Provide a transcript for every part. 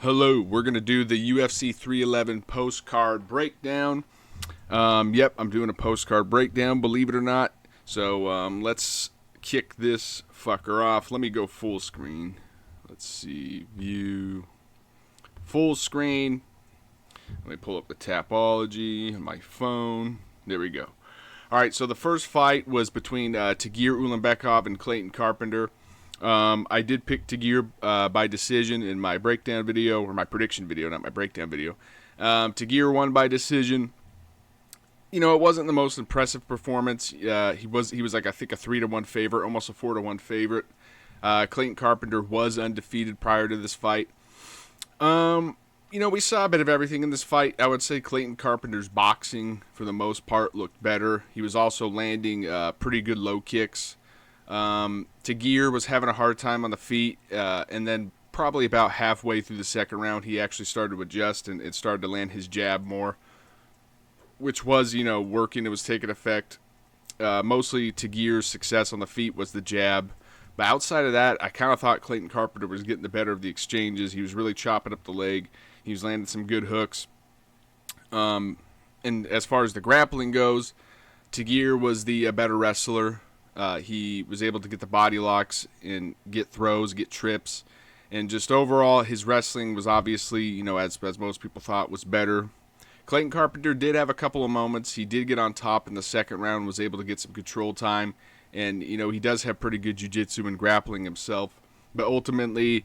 Hello, we're going to do the UFC 311 postcard breakdown. Yep, I'm doing a postcard breakdown, believe it or not. So let's kick this fucker off. Let me go full screen. Let's see, view, full screen. Let me pull up the Tapology on my phone. There we go. All right, so the first fight was between Tagir Ulanbekov and Clayton Carpenter. I did pick Tagir by decision in my breakdown video, or my prediction video, not my breakdown video. Tagir won by decision. You know, it wasn't the most impressive performance. He was like, I think, a 3-1 favorite, almost a 4-1 favorite. Clayton Carpenter was undefeated prior to this fight. You know, we saw a bit of everything in this fight. I would say Clayton Carpenter's boxing, for the most part, looked better. He was also landing pretty good low kicks. Tagir was having a hard time on the feet, and then probably about halfway through the second round, he actually started to adjust and it started to land his jab more, which was, you know, working. It was taking effect. Mostly Tagir's success on the feet was the jab. But outside of that, I kind of thought Clayton Carpenter was getting the better of the exchanges. He was really chopping up the leg. He was landing some good hooks. And as far as the grappling goes, Tagir was the better wrestler. He was able to get the body locks and get throws, get trips. And just overall, his wrestling was obviously, you know, as most people thought, was better. Clayton Carpenter did have a couple of moments. He did get on top in the second round, was able to get some control time. And, you know, he does have pretty good jiu-jitsu and grappling himself. But ultimately,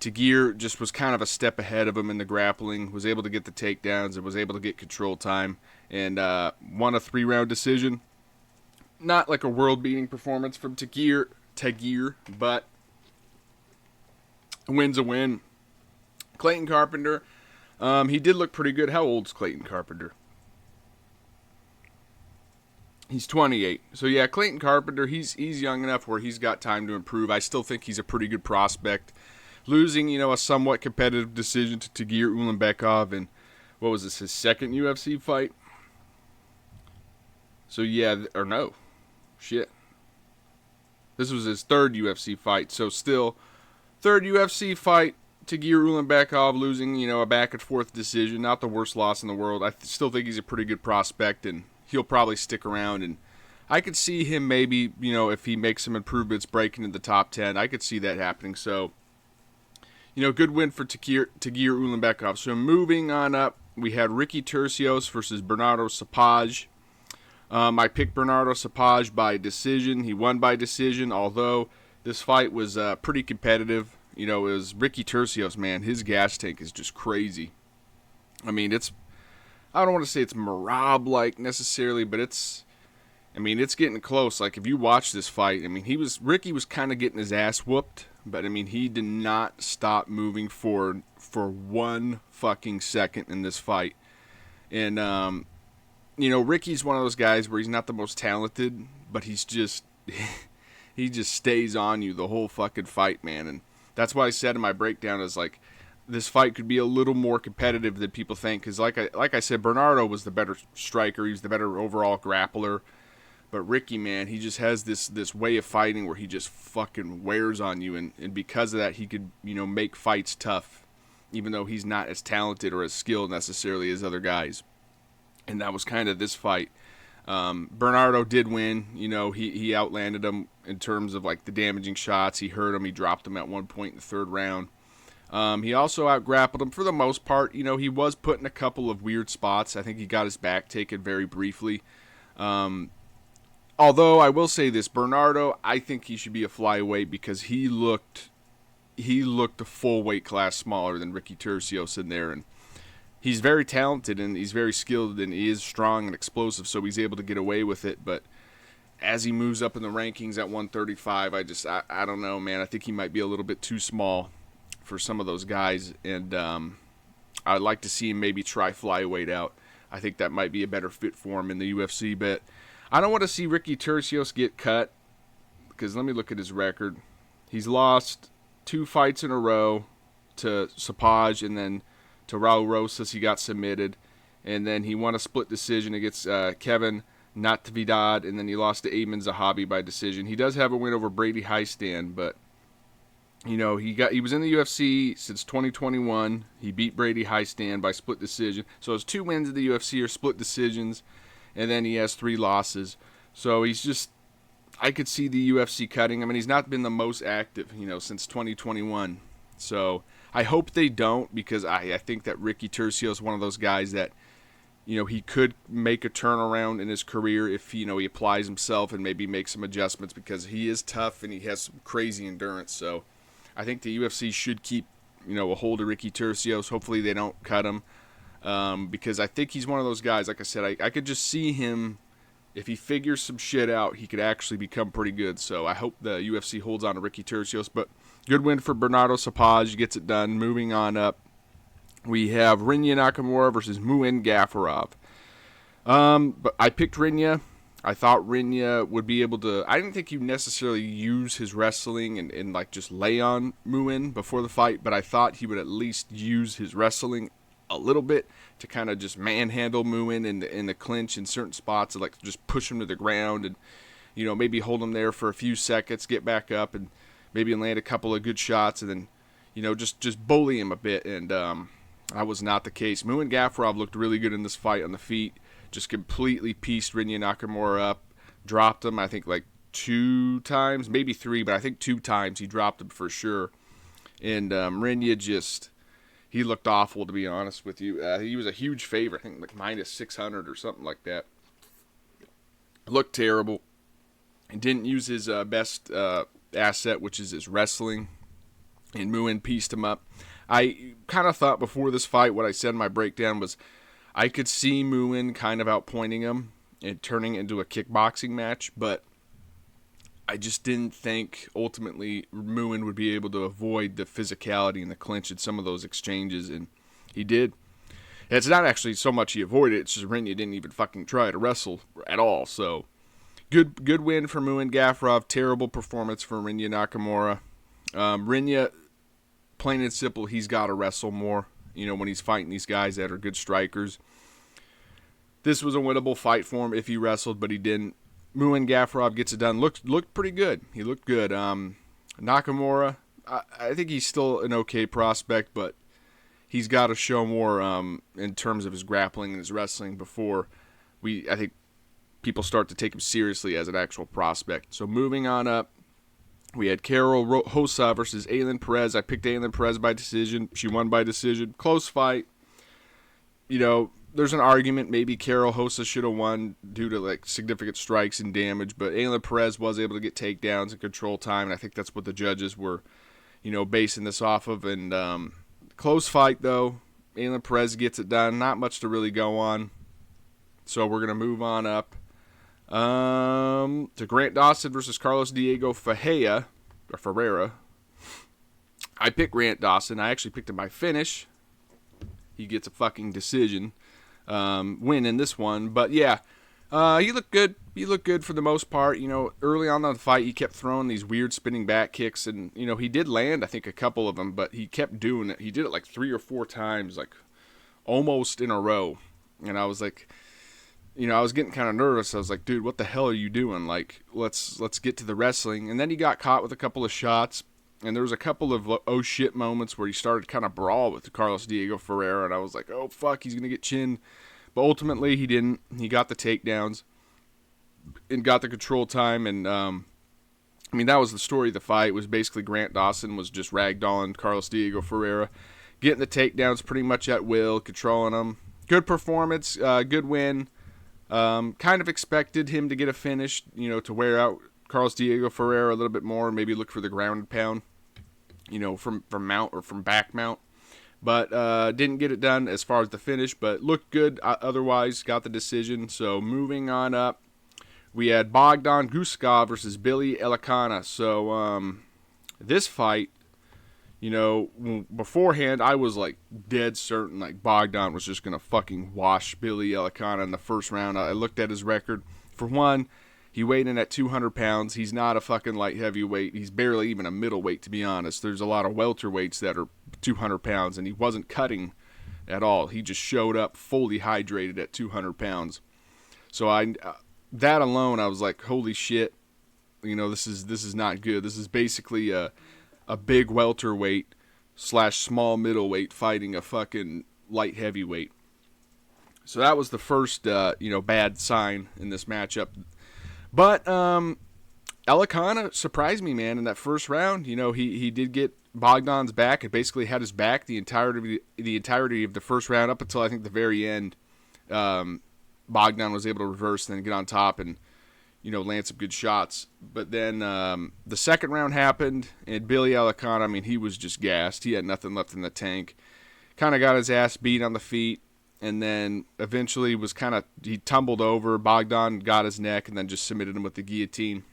Tagir just was kind of a step ahead of him in the grappling, was able to get the takedowns and was able to get control time. And won a 3-round decision. Not like a world-beating performance from Tagir, but a win's a win. Clayton Carpenter, he did look pretty good. How old's Clayton Carpenter? He's 28. So yeah, Clayton Carpenter, he's young enough where he's got time to improve. I still think he's a pretty good prospect. Losing, you know, a somewhat competitive decision to Tagir Ulanbekov in, what was this, his second UFC fight? So yeah, or no. Shit. This was his third UFC fight. So still, third UFC fight, Tagir Ulanbekov losing, you know, a back and forth decision. Not the worst loss in the world. I still think he's a pretty good prospect, and he'll probably stick around. And I could see him maybe, you know, if he makes some improvements, breaking into the top 10. I could see that happening. So, you know, good win for Tagir Ulanbekov. So moving on up, we had Ricky Turcios versus Bernardo Sapage. I picked Bernardo Sapage by decision. He won by decision, although this fight was pretty competitive. You know, it was Ricky Turcios, man. His gas tank is just crazy. I mean, I don't want to say it's Marab-like necessarily, but it's getting close. Like, if you watch this fight, I mean, Ricky was kind of getting his ass whooped, but I mean, he did not stop moving forward for 1 fucking second in this fight. And, you know, Ricky's one of those guys where he's not the most talented, but he's just, he just stays on you the whole fucking fight, man. And that's why I said in my breakdown is like, this fight could be a little more competitive than people think. Because like I said, Bernardo was the better striker. He was the better overall grappler. But Ricky, man, he just has this way of fighting where he just fucking wears on you. And because of that, he could, you know, make fights tough, even though he's not as talented or as skilled necessarily as other guys. And that was kind of this fight. Bernardo did win. You know, he outlanded him in terms of like the damaging shots. He hurt him. He dropped him at one point in the third round. He also outgrappled him for the most part. You know, he was put in a couple of weird spots. I think he got his back taken very briefly. Although I will say this, Bernardo, I think he should be a flyweight because he looked a full weight class smaller than Ricky Turcios in there. And he's very talented and he's very skilled and he is strong and explosive, so he's able to get away with it. But as he moves up in the rankings at 135, I don't know, man. I think he might be a little bit too small for some of those guys. And I'd like to see him maybe try flyweight out. I think that might be a better fit for him in the UFC. But I don't want to see Ricky Turcios get cut because let me look at his record. He's lost 2 fights in a row to Sapage and then to Raul Rosas. He got submitted. And then he won a split decision against Kevin Natividad, and then he lost to Amin Zahabi by decision. He does have a win over Brady Highstand, but He was in the UFC since 2021. He beat Brady Hiestand by split decision. So his 2 wins in the UFC are split decisions, and then he has 3 losses. So he's just, I could see the UFC cutting him, and he's not been the most active, since 2021. So I hope they don't, because I think that Ricky Turcio is one of those guys that, he could make a turnaround in his career if, he applies himself and maybe makes some adjustments, because he is tough and he has some crazy endurance. So I think the UFC should keep, a hold of Ricky Turcios. Hopefully they don't cut him, because I think he's one of those guys, like I said, I could just see him, if he figures some shit out, he could actually become pretty good. So I hope the UFC holds on to Ricky Turcios. But good win for Bernardo Sapaj. Gets it done. Moving on up, we have Rinya Nakamura versus Muin Gafarov. But I picked Rinya. I thought Rinya would be able to... I didn't think he'd necessarily use his wrestling and like just lay on Muin before the fight, but I thought he would at least use his wrestling a little bit to kind of just manhandle Muin in the clinch in certain spots, and like just push him to the ground and, maybe hold him there for a few seconds, get back up, and maybe land a couple of good shots, and then, just bully him a bit. And that was not the case. Muin Gafarov looked really good in this fight on the feet. Just completely pieced Rinya Nakamura up. Dropped him, I think, like 2 times, maybe 3, but I think 2 times he dropped him for sure. And Rinya just... he looked awful, to be honest with you. He was a huge favorite, I think like minus 600 or something like that. Looked terrible. And didn't use his best asset, which is his wrestling. And Muin pieced him up. I kind of thought before this fight, what I said in my breakdown was, I could see Muin kind of outpointing him and turning it into a kickboxing match, but I just didn't think ultimately Muin would be able to avoid the physicality and the clinch in some of those exchanges, and he did. And it's not actually so much he avoided it, it's just Rinya didn't even fucking try to wrestle at all. So good win for Muin Gafarov. Terrible performance for Rinya Nakamura. Rinya, plain and simple, he's got to wrestle more, when he's fighting these guys that are good strikers. This was a winnable fight for him if he wrestled, but he didn't. Muin Gafarov gets it done. Looked pretty good. He looked good. Nakamura, I think he's still an okay prospect, but he's got to show more in terms of his grappling and his wrestling before I think people start to take him seriously as an actual prospect. So moving on up, we had Carol Rosa versus Aylin Perez. I picked Aylin Perez by decision. She won by decision. Close fight. There's an argument maybe Carol Rosa should have won due to like significant strikes and damage, but Aylin Perez was able to get takedowns and control time, and I think that's what the judges were, basing this off of. And close fight though. Aylin Perez gets it done. Not much to really go on. So we're gonna move on up to Grant Dawson versus Carlos Diego Ferreira. I picked Grant Dawson. I actually picked him by finish. He gets a fucking decision win in this one. But yeah, he looked good. He looked good for the most part. Early on in the fight, he kept throwing these weird spinning back kicks, and he did land, I think, a couple of them, but he kept doing it. He did it like 3 or 4 times, like almost in a row. And I was like, I was getting kind of nervous. I was like, dude, what the hell are you doing? Like, let's get to the wrestling. And then he got caught with a couple of shots. And there was a couple of oh shit moments where he started kind of brawl with Carlos Diego Ferreira, and I was like, oh fuck, he's going to get chinned. But ultimately he didn't. He got the takedowns and got the control time, and that was the story of the fight. It was basically Grant Dawson was just ragdolling Carlos Diego Ferreira, getting the takedowns pretty much at will, controlling them. Good performance, good win. Kind of expected him to get a finish, to wear out Carlos Diego Ferreira a little bit more, maybe look for the ground and pound, from mount or from back mount. But didn't get it done as far as the finish, but looked good otherwise, got the decision. So moving on up, we had Bogdan Guskov versus Billy Elikana. So this fight, beforehand, I was like dead certain like Bogdan was just going to fucking wash Billy Elikana in the first round. I looked at his record. For one, he weighed in at 200 pounds. He's not a fucking light heavyweight. He's barely even a middleweight, to be honest. There's a lot of welterweights that are 200 pounds, and he wasn't cutting at all. He just showed up fully hydrated at 200 pounds. So that alone, I was like, holy shit, this is not good. This is basically a a big welterweight / small middleweight fighting a fucking light heavyweight. So that was the first, bad sign in this matchup. But Elikana surprised me, man, in that first round. He did get Bogdan's back. It basically had his back the entirety of the first round up until I think the very end. Bogdan was able to reverse and then get on top and, land some good shots. But then the second round happened, and Billy Elikana, he was just gassed. He had nothing left in the tank. Kind of got his ass beat on the feet, and then eventually he tumbled over. Bogdan got his neck and then just submitted him with the guillotine.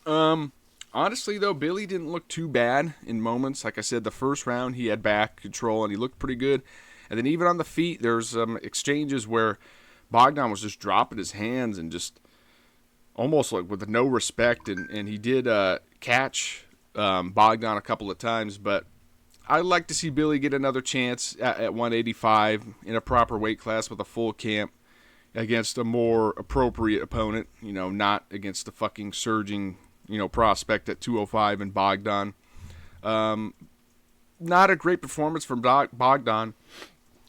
Honestly, though, Billy didn't look too bad in moments. Like I said, the first round he had back control and he looked pretty good. And then even on the feet, there's some exchanges where Bogdan was just dropping his hands and just almost like with no respect. And he did catch Bogdan a couple of times. But I'd like to see Billy get another chance at 185 in a proper weight class with a full camp against a more appropriate opponent, not against the fucking surging, prospect at 205 and Bogdan. Not a great performance from Bogdan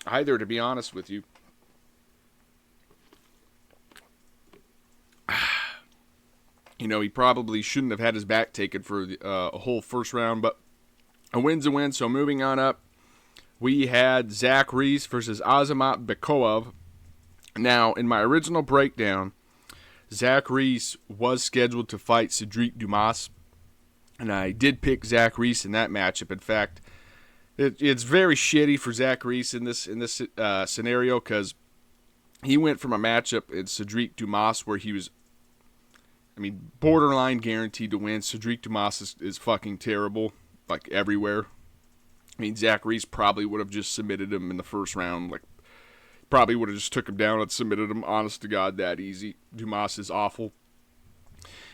either, to be honest with you. He probably shouldn't have had his back taken for a whole first round, but a win's a win. So moving on up, we had Zach Reese versus Azamat Bekov. Now, in my original breakdown, Zach Reese was scheduled to fight Cedric Dumas, and I did pick Zach Reese in that matchup. In fact, it's very shitty for Zach Reese in this scenario because he went from a matchup in Cedric Dumas where he was, borderline guaranteed to win. Cedric Dumas is fucking terrible, like everywhere. Zach Reese probably would have just submitted him in the first round, probably would have just took him down and submitted him, honest to God, that easy. Dumas is awful.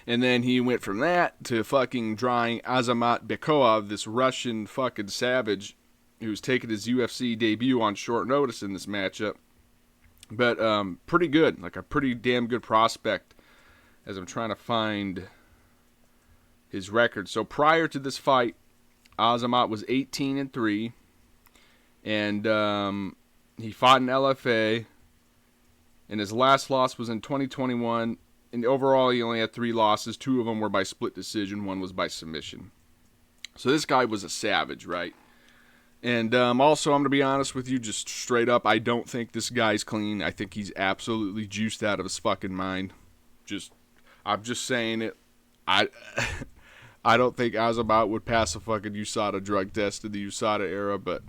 And then he went from that to fucking drawing Azamat Bekov, this Russian fucking savage who's taking his UFC debut on short notice in this matchup. But pretty good, a pretty damn good prospect as I'm trying to find his record. So prior to this fight, Azamat was 18-3, and he fought in LFA, and his last loss was in 2021. And overall, he only had 3 losses. 2 of them were by split decision. 1 was by submission. So this guy was a savage, right? And also, I'm going to be honest with you, just straight up, I don't think this guy's clean. I think he's absolutely juiced out of his fucking mind. I'm just saying it. I don't think Azamat would pass a fucking USADA drug test in the USADA era, but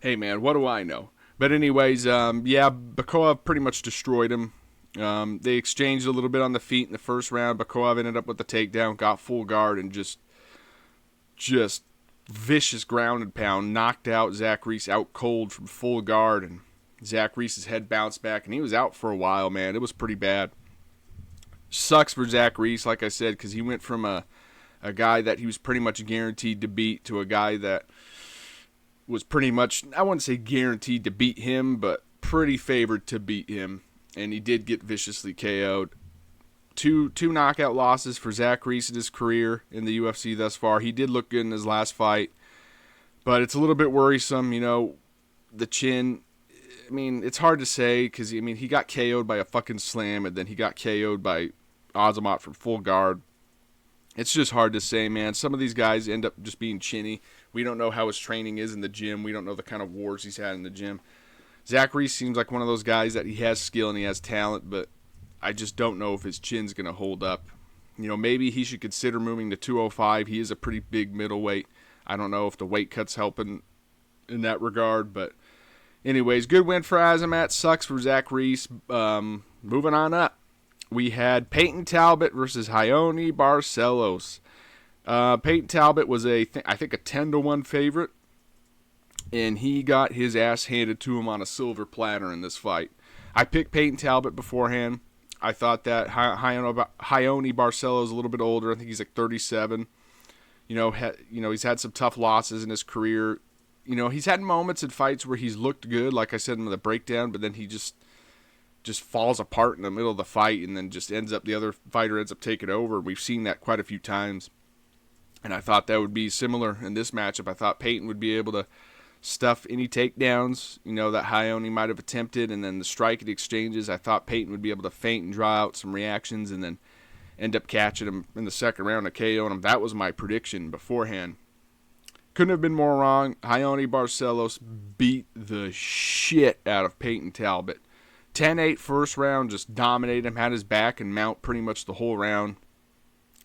hey, man, what do I know? But anyways, Bekov pretty much destroyed him. They exchanged a little bit on the feet in the first round. Bekov ended up with the takedown, got full guard, and just vicious ground and pound. Knocked out Zach Reese out cold from full guard, and Zach Reese's head bounced back, and he was out for a while, man. It was pretty bad. Sucks for Zach Reese, like I said, because he went from a guy that he was pretty much guaranteed to beat to a guy that was pretty much, I wouldn't say guaranteed to beat him, but pretty favored to beat him. And he did get viciously KO'd. Two knockout losses for Zach Reese in his career in the UFC thus far. He did look good in his last fight, but it's a little bit worrisome, the chin. It's hard to say because, he got KO'd by a fucking slam, and then he got KO'd by Azamat from full guard. It's just hard to say, man. Some of these guys end up just being chinny. We don't know how his training is in the gym. We don't know the kind of wars he's had in the gym. Zach Reese seems like one of those guys that he has skill and he has talent, but I just don't know if his chin's going to hold up. Maybe he should consider moving to 205. He is a pretty big middleweight. I don't know if the weight cut's helping in that regard, but anyways, good win for Azamat. Sucks for Zach Reese. Moving on up, we had Peyton Talbot versus Ione Barcelos. Peyton Talbot was I think a 10-1 favorite, and he got his ass handed to him on a silver platter in this fight. I picked Peyton Talbot beforehand. I thought that Ione Barcelos is a little bit older. I think he's 37. He's had some tough losses in his career. He's had moments in fights where he's looked good, like I said in the breakdown, but then he just falls apart in the middle of the fight, and then the other fighter ends up taking over. We've seen that quite a few times. And I thought that would be similar in this matchup. I thought Payton would be able to stuff any takedowns, that Hayoni might have attempted, and then the strike exchanges. I thought Payton would be able to feint and draw out some reactions and then end up catching him in the second round and KOing him. That was my prediction beforehand. Couldn't have been more wrong. Hayoni Barcelos beat the shit out of Payton Talbot. 10-8 first round, just dominated him, had his back and mount pretty much the whole round.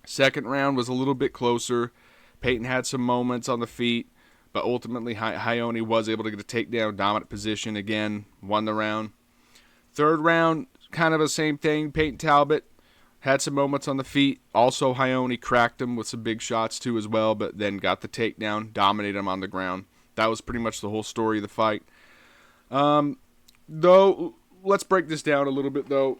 Second round was a little bit closer. Payton had some moments on the feet, but ultimately Hayoni was able to get a takedown, dominant position again, won the round. Third round, kind of the same thing. Payton Talbot had some moments on the feet. Also, Hayoni cracked him with some big shots too as well, but then got the takedown, dominated him on the ground. That was pretty much the whole story of the fight. Though, let's break this down a little bit though.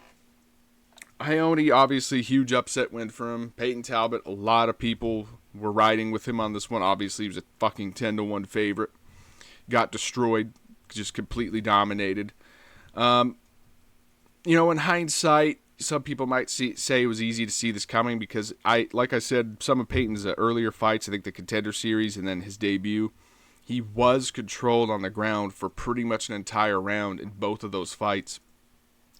Hayoni, obviously, huge upset win for him. Payton Talbot, a lot of people were riding with him on this one. Obviously, he was a fucking 10-1 favorite. Got destroyed, just completely dominated. In hindsight, some people might say it was easy to see this coming because, like I said, some of Payton's earlier fights, I think the Contender Series and then his debut, he was controlled on the ground for pretty much an entire round in both of those fights.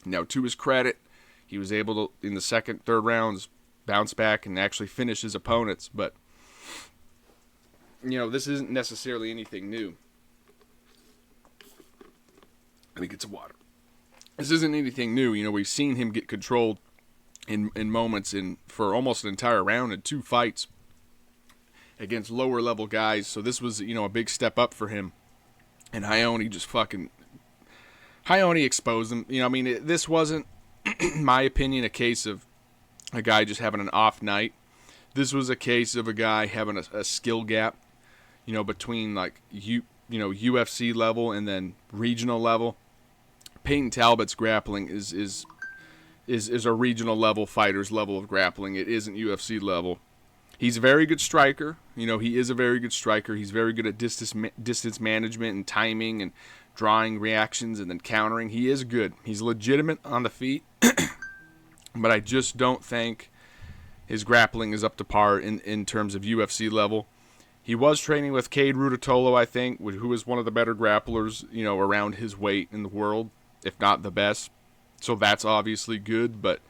Now, to his credit, he was able to, in the second, third rounds, bounce back and actually finish his opponents. But, this isn't necessarily anything new. Let me get some water. This isn't anything new. We've seen him get controlled in moments for almost an entire round in two fights against lower level guys. So this was, a big step up for him. And Hayoni just Hayoni exposed him. This wasn't, in my opinion, a case of a guy just having an off night. This was a case of a guy having a skill gap, between UFC level and then regional level. Payton Talbot's grappling is a regional level fighter's level of grappling. It isn't UFC level. He's a very good striker. He is a very good striker. He's very good at distance management and timing and drawing reactions and then countering. He is good. He's legitimate on the feet. But I just don't think his grappling is up to par in terms of UFC level. He was training with Cade Rutatolo, I think, who is one of the better grapplers, around his weight in the world, if not the best. So that's obviously good, but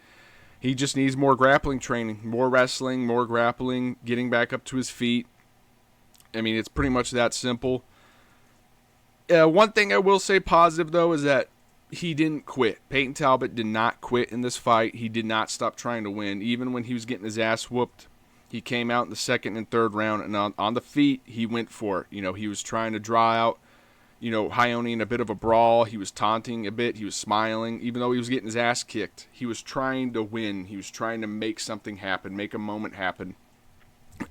he just needs more grappling training, more wrestling, more grappling, getting back up to his feet. It's pretty much that simple. One thing I will say positive, though, is that he didn't quit. Payton Talbot did not quit in this fight. He did not stop trying to win. Even when he was getting his ass whooped, he came out in the second and third round, and on the feet, he went for it. He was trying to draw out, Hayoni in a bit of a brawl. He was taunting a bit. He was smiling. Even though he was getting his ass kicked, he was trying to win. He was trying to make something happen, make a moment happen.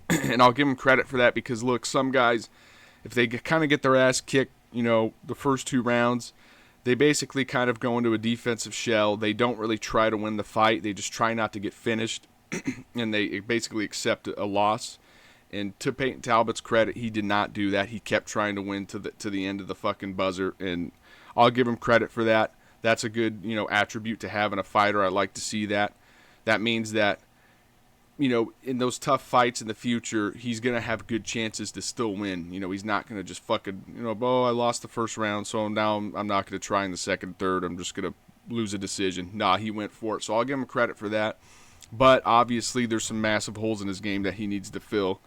And I'll give him credit for that because, look, some guys, if they kind of get their ass kicked, the first two rounds, they basically kind of go into a defensive shell. They don't really try to win the fight. They just try not to get finished, and they basically accept a loss. And to Payton Talbot's credit, he did not do that. He kept trying to win to the end of the fucking buzzer, and I'll give him credit for that. That's a good, attribute to have in a fighter. I like to see that. That means that, in those tough fights in the future, he's going to have good chances to still win. He's not going to just fucking, I lost the first round, so now I'm not going to try in the second, third. I'm just going to lose a decision. Nah, he went for it. So I'll give him credit for that. But obviously there's some massive holes in his game that he needs to fill.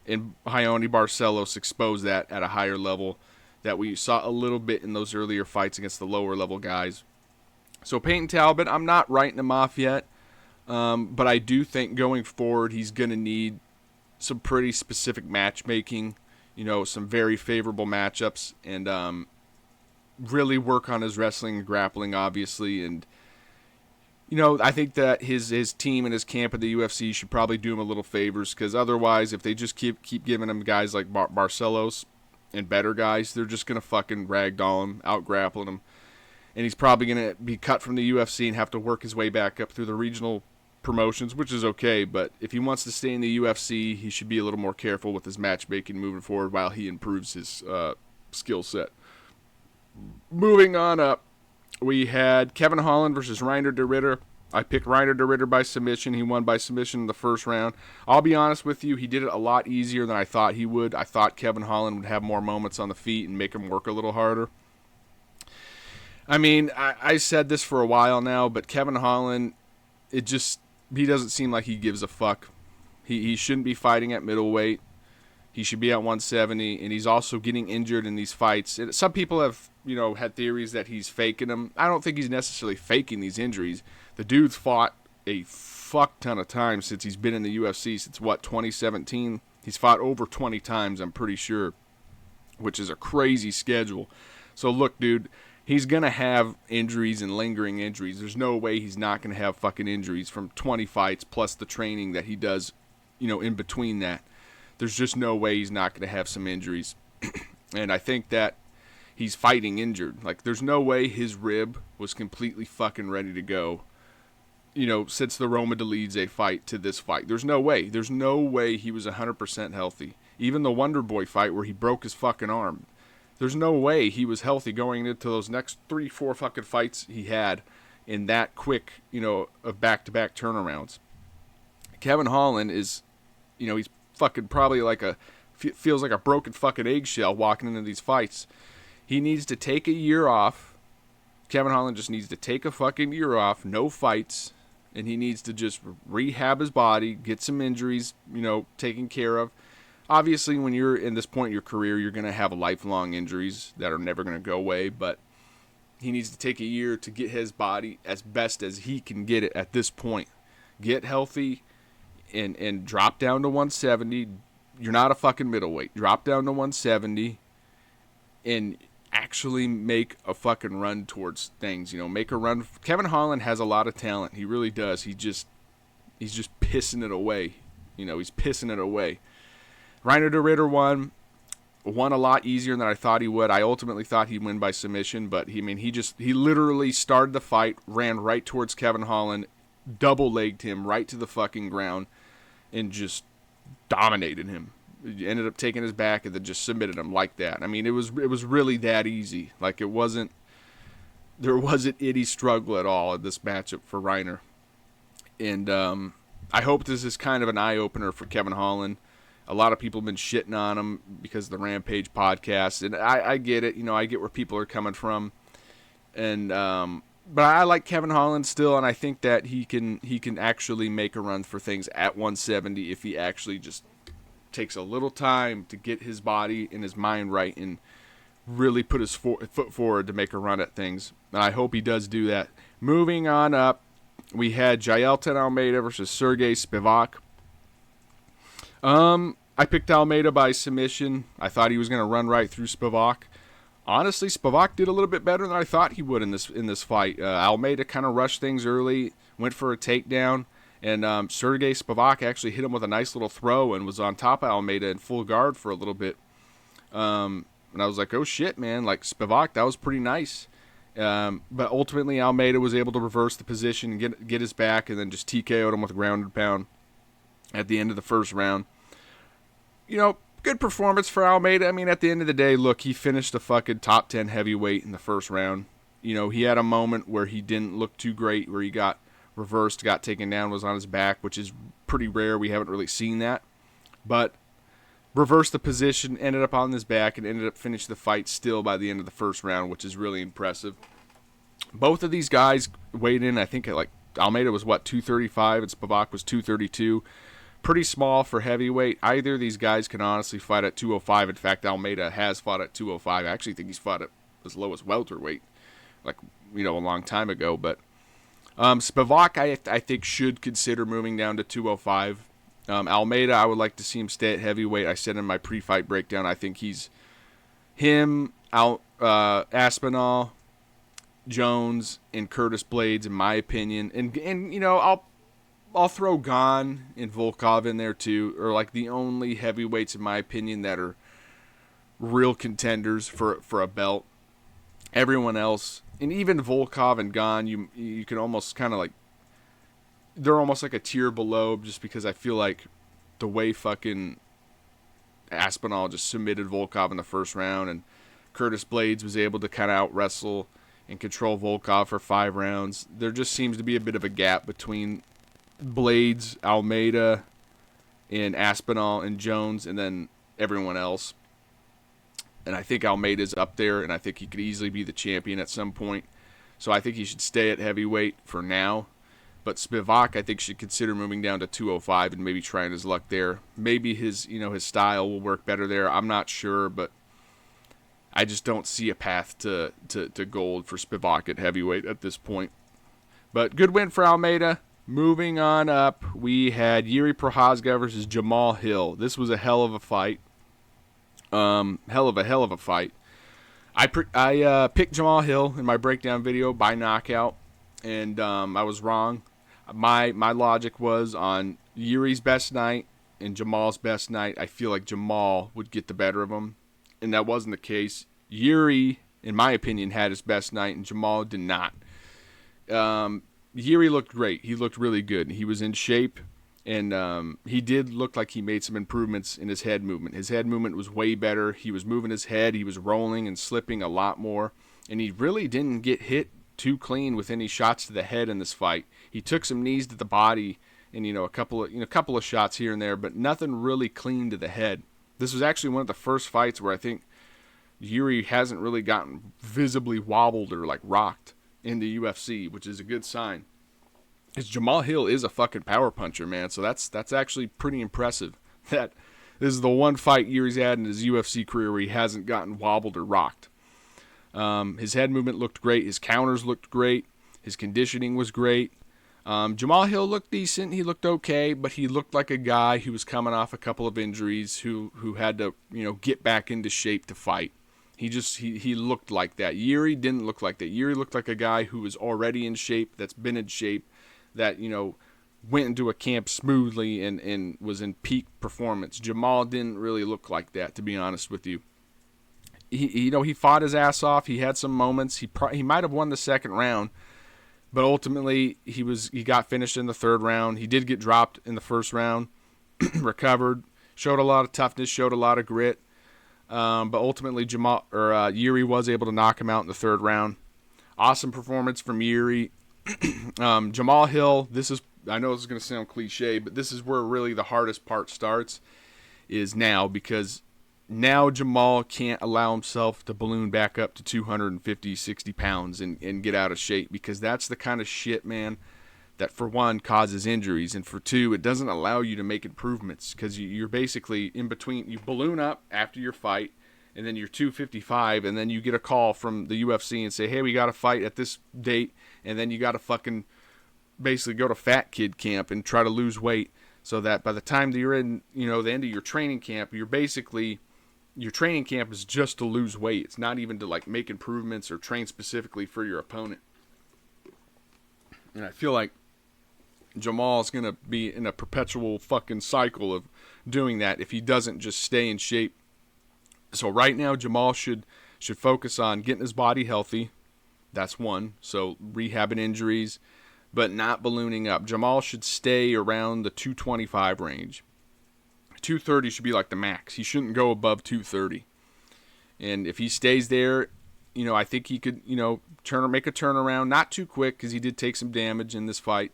And Hayoni Barcelos exposed that at a higher level that we saw a little bit in those earlier fights against the lower level guys. So Payton Talbot, I'm not writing him off yet. But I do think going forward, he's going to need some pretty specific matchmaking, some very favorable matchups, and really work on his wrestling and grappling, obviously. And, I think that his team and his camp at the UFC should probably do him a little favors, because otherwise, if they just keep giving him guys like Barcelos and better guys, they're just going to fucking ragdoll him, out-grappling him. And he's probably going to be cut from the UFC and have to work his way back up through the regional promotions, which is okay, but if he wants to stay in the UFC, he should be a little more careful with his matchmaking moving forward while he improves his skill set. Moving on up, we had Kevin Holland versus Reiner de Ridder. I picked Reiner de Ritter by submission. He won by submission in the first round. I'll be honest with you, he did it a lot easier than I thought he would. I thought Kevin Holland would have more moments on the feet and make him work a little harder. I mean, I said this for a while now, but Kevin Holland, he doesn't seem like he gives a fuck. He shouldn't be fighting at middleweight. He should be at 170, and he's also getting injured in these fights. Some people have, had theories that he's faking them. I don't think he's necessarily faking these injuries. The dude's fought a fuck ton of times since he's been in the UFC, since 2017? He's fought over 20 times, I'm pretty sure, which is a crazy schedule. So look, dude, he's going to have injuries and lingering injuries. There's no way he's not going to have fucking injuries from 20 fights plus the training that he does, in between that. There's just no way he's not going to have some injuries. And I think that he's fighting injured. Like, there's no way his rib was completely fucking ready to go, since the Roma Dolidze fight to this fight. There's no way. There's no way he was 100% healthy. Even the Wonder Boy fight where he broke his fucking arm. There's no way he was healthy going into those next 3-4 fucking fights he had in that quick, of back-to-back turnarounds. Kevin Holland is, he's fucking probably feels like a broken fucking eggshell walking into these fights. He needs to take a year off. Kevin Holland just needs to take a fucking year off, no fights, and he needs to just rehab his body, get some injuries, taken care of. Obviously, when you're in this point in your career, you're going to have lifelong injuries that are never going to go away, but he needs to take a year to get his body as best as he can get it at this point. Get healthy and drop down to 170. You're not a fucking middleweight. Drop down to 170 and actually make a fucking run towards things. Make a run. Kevin Holland has a lot of talent. He really does. He's just pissing it away. He's pissing it away. Reiner de Ritter won a lot easier than I thought he would. I ultimately thought he'd win by submission, but he literally started the fight, ran right towards Kevin Holland, double-legged him right to the fucking ground, and just dominated him. He ended up taking his back and then just submitted him like that. I mean, it was really that easy. Like, there wasn't any struggle at all in this matchup for Reiner. And I hope this is kind of an eye-opener for Kevin Holland. A lot of people have been shitting on him because of the Rampage podcast, and I get it. I get where people are coming from, and but I like Kevin Holland still, and I think that he can actually make a run for things at 170 if he actually just takes a little time to get his body and his mind right and really put his foot forward to make a run at things. And I hope he does do that. Moving on up, we had Jailton Almeida versus Sergey Spivak. I picked Almeida by submission. I thought he was going to run right through Spivak. Honestly, Spivak did a little bit better than I thought he would in this fight. Almeida kind of rushed things early, went for a takedown, and Sergey Spivak actually hit him with a nice little throw and was on top of Almeida in full guard for a little bit. And I was like, oh shit, man, like Spivak, that was pretty nice. But ultimately, Almeida was able to reverse the position and get his back, and then just TKO'd him with a ground and pound at the end of the first round. Good performance for Almeida. I mean, at the end of the day, look, he finished a fucking top 10 heavyweight in the first round. He had a moment where he didn't look too great, where he got reversed, got taken down, was on his back, which is pretty rare. We haven't really seen that. But reversed the position, ended up on his back, and ended up finishing the fight still by the end of the first round, which is really impressive. Both of these guys weighed in, I think, at Almeida was, 235, and Spivak was 232. Pretty small for heavyweight. Either of these guys can honestly fight at 205. In fact, Almeida has fought at 205. I actually think he's fought at as low as welterweight, a long time ago. But Spivak, I think, should consider moving down to 205. Almeida, I would like to see him stay at heavyweight. I said in my pre-fight breakdown, I think he's Aspinall, Jones, and Curtis Blades, in my opinion. And I'll throw Gane and Volkov in there too, or the only heavyweights, in my opinion, that are real contenders for a belt. Everyone else, and even Volkov and Gane, you can almost kind of they're almost like a tier below, just because I feel like the way fucking Aspinall just submitted Volkov in the first round, and Curtis Blades was able to kind of out wrestle and control Volkov for 5 rounds. There just seems to be a bit of a gap between Blades, Almeida, and Aspinall and Jones, and then everyone else. And I think Almeida's up there, and I think he could easily be the champion at some point. So I think he should stay at heavyweight for now. But Spivak, I think, should consider moving down to 205 and maybe trying his luck there. Maybe his style will work better there. I'm not sure, but I just don't see a path to gold for Spivak at heavyweight at this point. But good win for Almeida. Moving on up, we had Yuri Prochazka versus Jamal Hill. This was a hell of a fight. Hell of a fight. I picked Jamal Hill in my breakdown video by knockout, and I was wrong. My logic was on Yuri's best night and Jamal's best night. I feel like Jamal would get the better of him, and that wasn't the case. Yuri, in my opinion, had his best night, and Jamal did not. Yuri looked great. He looked really good. He was in shape, and he did look like he made some improvements in his head movement. His head movement was way better. He was moving his head. He was rolling and slipping a lot more, and he really didn't get hit too clean with any shots to the head in this fight. He took some knees to the body and a couple of shots here and there, but nothing really clean to the head. This was actually one of the first fights where I think Yuri hasn't really gotten visibly wobbled or like rocked in the UFC, which is a good sign. Because Jamal Hill is a fucking power puncher, man. So that's actually pretty impressive. That this is the one fight Yuri's had in his UFC career where he hasn't gotten wobbled or rocked. His head movement looked great. His counters looked great. His conditioning was great. Jamal Hill looked decent. He looked okay, but he looked like a guy who was coming off a couple of injuries, who had to get back into shape to fight. He looked like that. Yuri didn't look like that. Yuri looked like a guy who was already in shape, that's been in shape, that went into a camp smoothly and was in peak performance. Jamal didn't really look like that, to be honest with you. He fought his ass off. He had some moments. He might have won the second round, but ultimately he got finished in the third round. He did get dropped in the first round, recovered, showed a lot of toughness, showed a lot of grit. But ultimately Yuri was able to knock him out in the third round. Awesome performance from Yuri. Jamal Hill, I know this is going to sound cliche, but this is where really the hardest part starts, is now, because now Jamal can't allow himself to balloon back up to 250, 60 pounds and get out of shape, because that's the kind of shit, man, that for one causes injuries, and for two, it doesn't allow you to make improvements, because you're basically in between. You balloon up after your fight, and then you're 255, and then you get a call from the UFC and say, hey, we got a fight at this date, and then you got to fucking basically go to fat kid camp and try to lose weight, so that by the time that you're in the end of your training camp, your training camp is just to lose weight. It's not even to like make improvements or train specifically for your opponent. And I feel like Jamal's going to be in a perpetual fucking cycle of doing that if he doesn't just stay in shape. So right now, Jamal should focus on getting his body healthy. That's one. So rehabbing injuries, but not ballooning up. Jamal should stay around the 225 range. 230 should be like the max. He shouldn't go above 230. And if he stays there, I think he could, make a turnaround. Not too quick, because he did take some damage in this fight.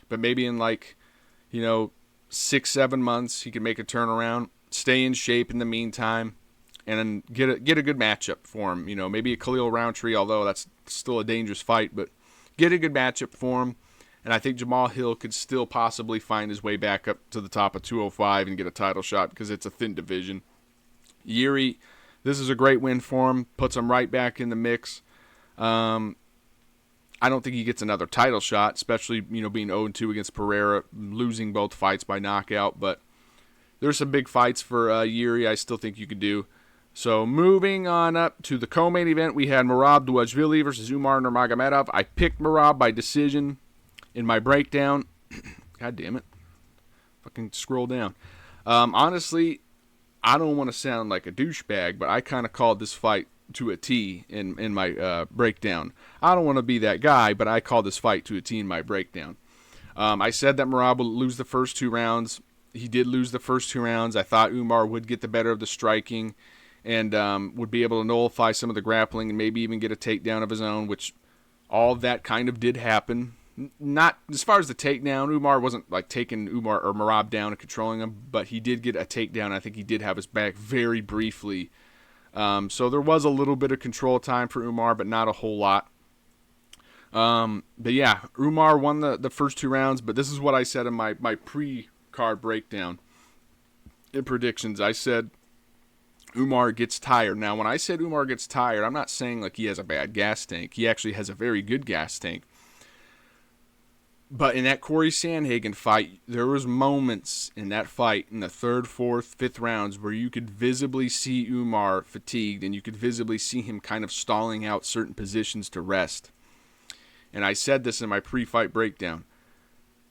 But maybe in 6-7 months, he could make a turnaround, stay in shape in the meantime, and then get a good matchup for him. Maybe a Khalil Roundtree, although that's still a dangerous fight, but get a good matchup for him. And I think Jamal Hill could still possibly find his way back up to the top of 205 and get a title shot, because it's a thin division. Yuri, this is a great win for him. Puts him right back in the mix. I don't think he gets another title shot, especially, being 0-2 against Pereira, losing both fights by knockout. But there's some big fights for Yuri I still think you could do. So moving on up to the co-main event, we had Merab Dvalishvili versus Umar Nurmagomedov. I picked Merab by decision in my breakdown. God damn it. Fucking scroll down. Honestly, I don't want to sound like a douchebag, but I kind of called this fight to a T in my breakdown. I don't want to be that guy, but I called this fight to a T in my breakdown. I said that Merab would lose the first 2 rounds. He did lose the first 2 rounds. I thought Umar would get the better of the striking and would be able to nullify some of the grappling and maybe even get a takedown of his own, which all of that kind of did happen. Not as far as the takedown. Umar wasn't like taking Umar or Merab down and controlling him, but he did get a takedown. I think he did have his back very briefly. So there was a little bit of control time for Umar, but not a whole lot. But yeah, Umar won the first 2 rounds, but this is what I said in my pre-card breakdown. In predictions, I said Umar gets tired. Now, when I said Umar gets tired, I'm not saying like he has a bad gas tank. He actually has a very good gas tank. But in that Corey Sandhagen fight, there was moments in that fight in the 3rd, 4th, 5th rounds where you could visibly see Umar fatigued, and you could visibly see him kind of stalling out certain positions to rest. And I said this in my pre-fight breakdown.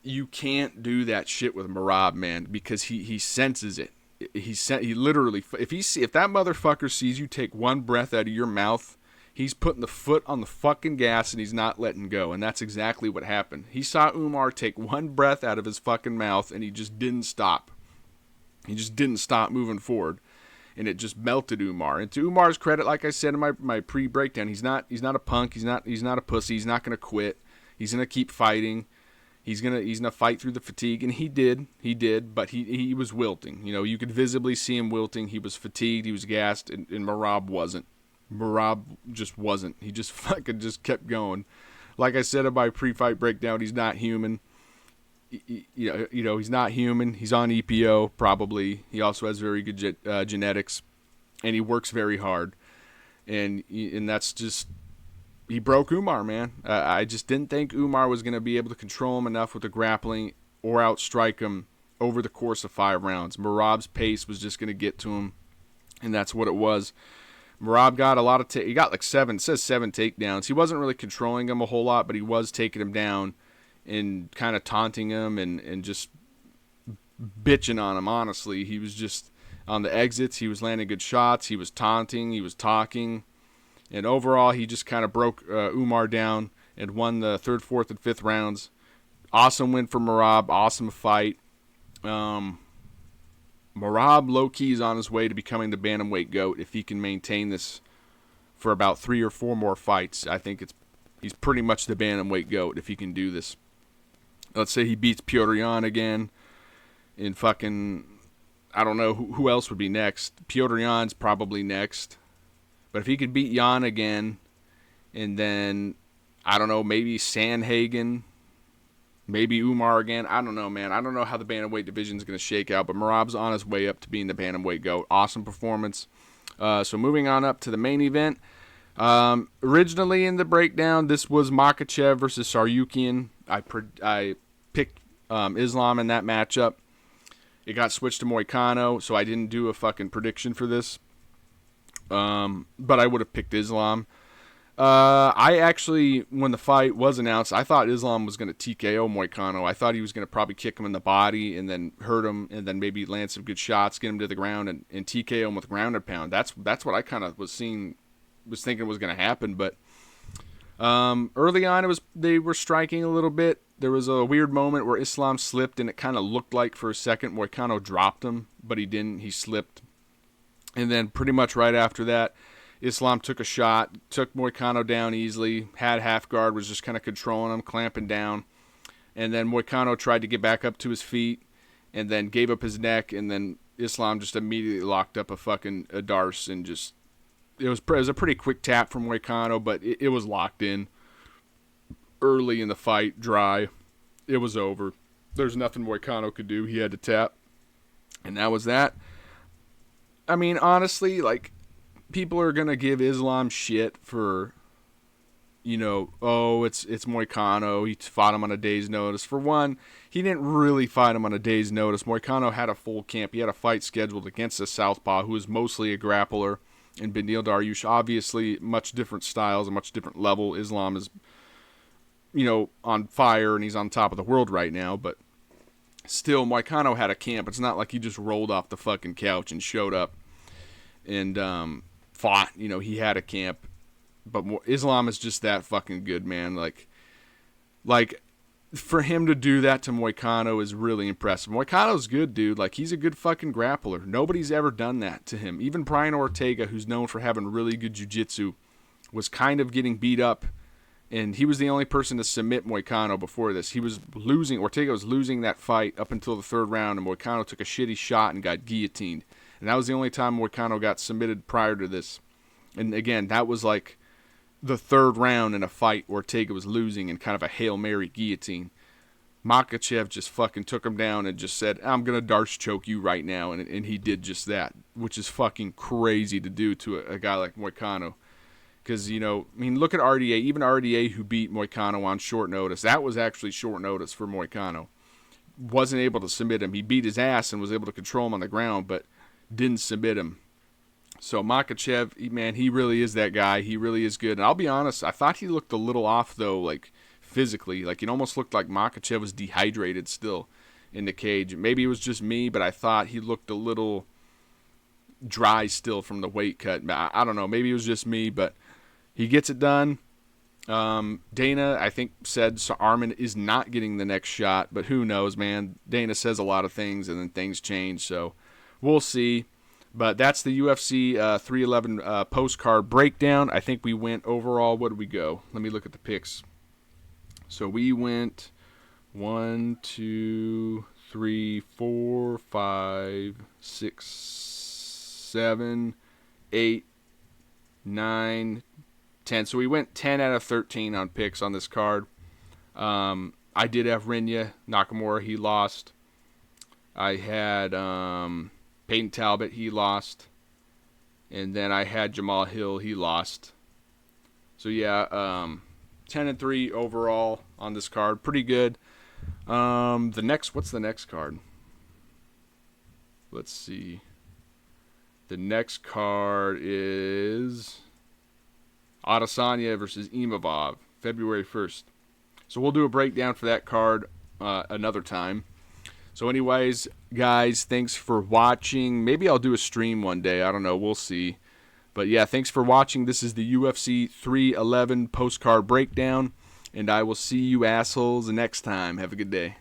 You can't do that shit with Merab, man, because he senses it. He literally, if that motherfucker sees you take one breath out of your mouth, he's putting the foot on the fucking gas and he's not letting go. And that's exactly what happened. He saw Umar take one breath out of his fucking mouth and he just didn't stop. He just didn't stop moving forward. And it just melted Umar. And to Umar's credit, like I said in my pre-breakdown, he's not a punk. He's not a pussy. He's not going to quit. He's going to keep fighting. He's gonna fight through the fatigue, and he did, but he was wilting. You know, you could visibly see him wilting. He was fatigued, he was gassed, and Merab wasn't. Merab just wasn't. He just fucking just kept going. Like I said in my pre-fight breakdown, he's not human. You know, he's not human. He's on EPO, probably. He also has very good genetics, and he works very hard. And that's just... He broke Umar, man. I just didn't think Umar was going to be able to control him enough with the grappling or outstrike him over the course of 5 rounds. Merab's pace was just going to get to him, and that's what it was. Merab got a lot of... he got like 7 takedowns. He wasn't really controlling him a whole lot, but he was taking him down and kind of taunting him and just bitching on him, honestly. He was just... on the exits, he was landing good shots. He was taunting. He was talking. And overall, he just kind of broke Umar down and won the 3rd, 4th, and 5th rounds. Awesome win for Merab. Awesome fight. Merab, low-key, is on his way to becoming the bantamweight GOAT if he can maintain this for about 3 or 4 more fights. I think he's pretty much the bantamweight GOAT if he can do this. Let's say he beats Petr Yan again. And fucking... I don't know who else would be next. Petr Yan's probably next. But if he could beat Yan again, and then, I don't know, maybe Sandhagen, maybe Umar again. I don't know, man. I don't know how the bantamweight division is going to shake out, but Merab's on his way up to being the bantamweight GOAT. Awesome performance. So moving on up to the main event. Originally in the breakdown, this was Makhachev versus Saryukian. I picked Islam in that matchup. It got switched to Moicano, so I didn't do a fucking prediction for this. But I would have picked Islam. I actually, when the fight was announced, I thought Islam was going to TKO Moicano. I thought he was going to probably kick him in the body and then hurt him and then maybe land some good shots, get him to the ground and TKO him with ground and pound. That's what I kind of was thinking was going to happen. But early on, they were striking a little bit. There was a weird moment where Islam slipped and it kind of looked like for a second Moicano dropped him, but he didn't. He slipped. And then pretty much right after that, Islam took a shot, took Moicano down easily, had half guard, was just kind of controlling him, clamping down. And then Moicano tried to get back up to his feet and then gave up his neck. And then Islam just immediately locked up a darce and just... It was a pretty quick tap from Moicano, but it was locked in early in the fight, dry. It was over. There's nothing Moicano could do. He had to tap. And that was that. I mean, honestly, like, people are going to give Islam shit for, you know, oh, it's Moicano. He fought him on a day's notice. For one, he didn't really fight him on a day's notice. Moicano had a full camp. He had a fight scheduled against a southpaw who is mostly a grappler. And Beneil Dariush, obviously, much different styles, a much different level. Islam is, you know, on fire, and he's on top of the world right now, but still, Moicano had a camp. It's not like he just rolled off the fucking couch and showed up and fought. You know, he had a camp. But Islam is just that fucking good, man. Like for him to do that to Moicano is really impressive. Moicano's good, dude. Like, he's a good fucking grappler. Nobody's ever done that to him. Even Brian Ortega, who's known for having really good jiu-jitsu, was kind of getting beat up And he was the only person to submit Moicano before this. Ortega was losing that fight up until the third round, and Moicano took a shitty shot and got guillotined. And that was the only time Moicano got submitted prior to this. And again, that was like the third round in a fight Ortega was losing in kind of a Hail Mary guillotine. Makhachev just fucking took him down and just said, I'm going to Darce choke you right now. And he did just that, which is fucking crazy to do to a guy like Moicano. Because, look at RDA. Even RDA, who beat Moicano on short notice, that was actually short notice for Moicano. Wasn't able to submit him. He beat his ass and was able to control him on the ground, but didn't submit him. So Makhachev, man, he really is that guy. He really is good. And I'll be honest, I thought he looked a little off, though, like physically. Like, it almost looked like Makhachev was dehydrated still in the cage. Maybe it was just me, but I thought he looked a little dry still from the weight cut. I don't know. Maybe it was just me, but he gets it done. Dana, I think, said Arman is not getting the next shot, but who knows, man. Dana says a lot of things, and then things change, so we'll see. But that's the UFC 311 postcard breakdown. I think we went overall, what did we go? Let me look at the picks. So we went 1, 2, 3, 4, 5, 6, 7, 8, 9, 10. So we went 10 out of 13 on picks on this card. I did have Rinya Nakamura. He lost. I had Peyton Talbot. He lost. And then I had Jamal Hill. He lost. So, yeah, 10-3 overall on this card. Pretty good. What's the next card? Let's see. The next card is Adesanya versus Imavov, February 1st. So we'll do a breakdown for that card another time. So anyways, guys, thanks for watching. Maybe I'll do a stream one day. I don't know. We'll see. But yeah, thanks for watching. This is the UFC 311 postcard breakdown. And I will see you assholes next time. Have a good day.